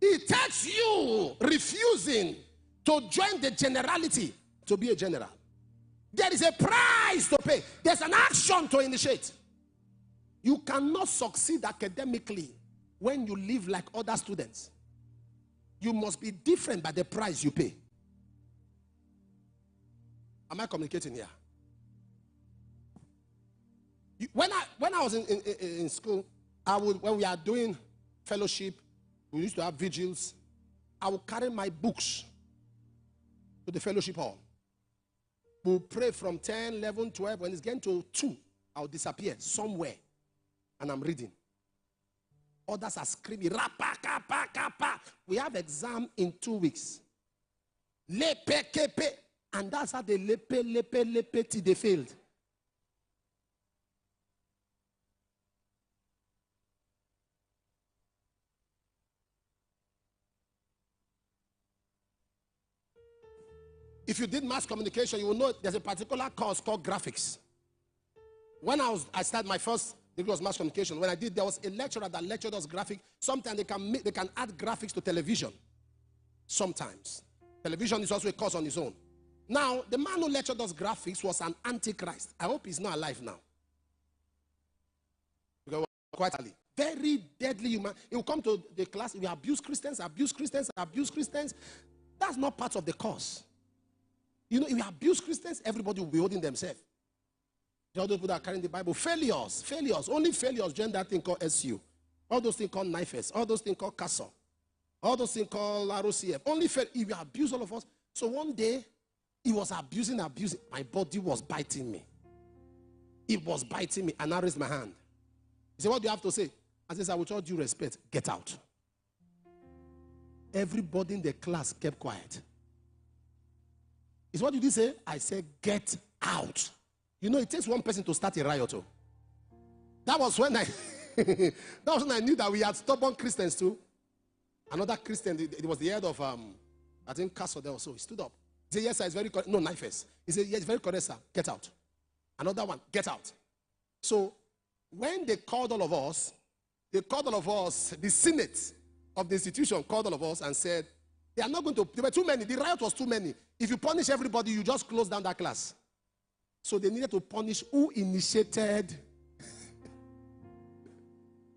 It takes you refusing to join the generality to be a general. There is a price to pay. There's an action to initiate. You cannot succeed academically when you live like other students. You must be different by the price you pay. Am I communicating here? When I was in school, when we are doing fellowship, we used to have vigils. I would carry my books to the fellowship hall. We'll pray from 10, 11, 12. When it's getting to 2, I'll disappear somewhere. And I'm reading. Others are screaming. Rapa, kapa, kapa. We have exam in 2 weeks. Lepe, kepe. And that's how they lepe till they failed. If you did mass communication, you will know there's a particular course called graphics. When I started my first degree was mass communication. When I did, there was a lecturer that lectured us graphics. Sometimes they can add graphics to television. Sometimes. Television is also a course on its own. Now, the man who lectured us graphics was an antichrist. I hope he's not alive now. Because quite early. Very deadly human. He will come to the class, he will abuse Christians, abuse Christians, abuse Christians. That's not part of the course. You know, if you abuse Christians, everybody will be holding themselves. All those people that are carrying the Bible, failures, only failures join that thing called SU. All those things called NIFES, all those things called CASA, all those things called ROCF. Only fail if you abuse all of us. So one day, he was abusing. My body was biting me. It was biting me, and I raised my hand. He said, what do you have to say? I said, with all due respect, get out. Everybody in the class kept quiet. Is what did he say? I said, get out. You know, it takes one person to start a riot. That was when I knew that we had stubborn Christians too. Another Christian, it was the head of, I think, Castle there also. He stood up. He said, yes, sir, it's very correct. No, knifes. He said, yes, it's very correct, sir. Get out. Another one, get out. So, when they called all of us, the Senate of the institution called all of us and said, they are not going to, there were too many. The riot was too many. If you punish everybody, you just close down that class. So they needed to punish who initiated.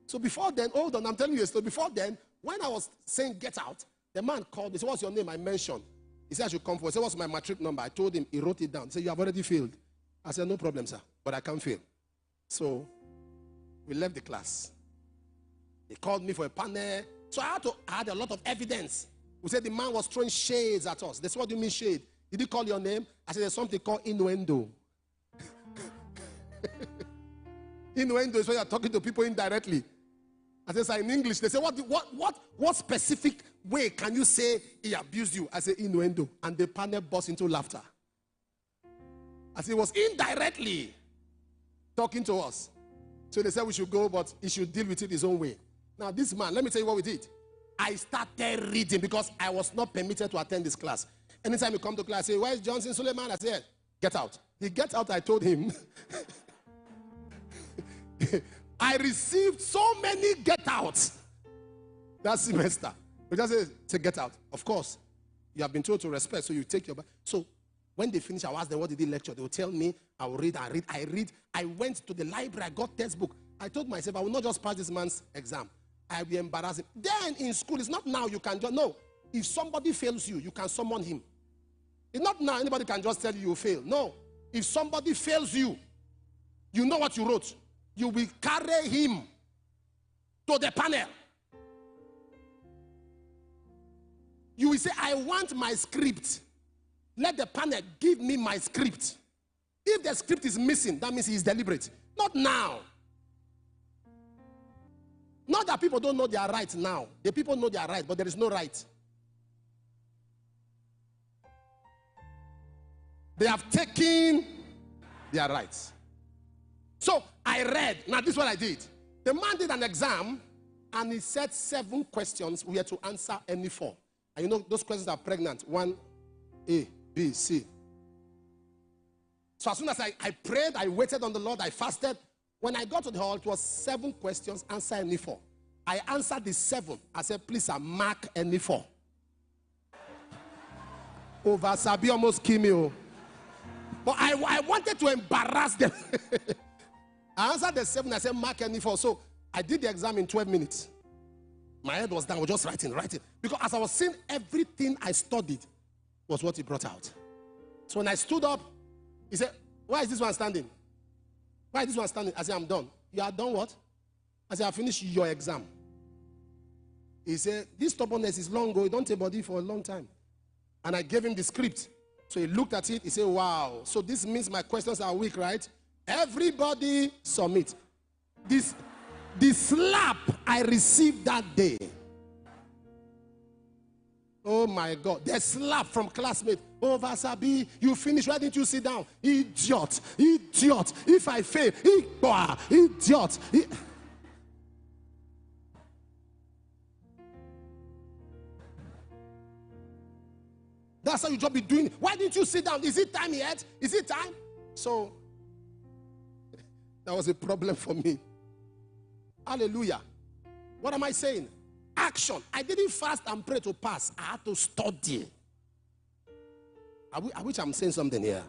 So before then, hold on, I'm telling you a story. Before then, when I was saying get out, the man called me. He said, what's your name? I mentioned. He said I should come forward. He said, what's my matric number? I told him. He wrote it down. He said, you have already failed. I said, no problem, sir, but I can't fail. So we left the class. They called me for a panel. So I had a lot of evidence. We said the man was throwing shades at us. They said, what do you mean shade? Did he call your name? I said, there's something called innuendo. Innuendo is when you're talking to people indirectly. I said, sir, in English. They said, what specific way can you say he abused you? I said, innuendo. And the panel burst into laughter. I said, it was indirectly talking to us. So they said we should go, but he should deal with it his own way. Now this man, let me tell you what we did. I started reading because I was not permitted to attend this class. Anytime you come to class, I say, where is Johnson Suleman? I said, get out. He gets out, I told him. I received so many get outs that semester. We just say get out. Of course, you have been told to respect, so you take your back. So when they finish, I ask them, what did he lecture? They will tell me, I will read. I went to the library, I got textbook. I told myself, I will not just pass this man's exam. I will be embarrassing. Then in school, it's not now you can just, no. If somebody fails you, you can summon him. It's not now anybody can just tell you you fail. No. If somebody fails you, you know what you wrote. You will carry him to the panel. You will say, I want my script. Let the panel give me my script. If the script is missing, that means he is deliberate. Not now. Not that people don't know their rights now. The people know their rights, but there is no right. They have taken their rights. So I read. Now this is what I did. The man did an exam and he said 7 questions. We had to answer any 4. And you know those questions are pregnant. 1, A, B, C. So as soon as I prayed, I waited on the Lord, I fasted. When I got to the hall, it was 7 questions, answer any 4. I answered the 7. I said, please, sir, mark any 4. Over Sabi almost killed me. Oh. But I wanted to embarrass them. I answered the 7. I said, mark any 4. So I did the exam in 12 minutes. My head was down. I was just writing. Because as I was seeing, everything I studied was what he brought out. So when I stood up, he said, why is this one standing? Why is this one standing? I said, I'm done. You are done what? I said, I finished your exam. He said, this stubbornness is long ago. Don't take body for a long time. And I gave him the script. So he looked at it. He said, wow. So this means my questions are weak, right? Everybody submit. The slap I received that day. Oh my God. The slap from classmates. Oh, Vasabi, you finished. Why didn't you sit down? Idiot. Idiot. If I fail, idiot. That's how you just be doing. Why didn't you sit down? Is it time yet? Is it time? So, that was a problem for me. Hallelujah. What am I saying? Action. I didn't fast and pray to pass. I had to study. I wish I'm saying something here.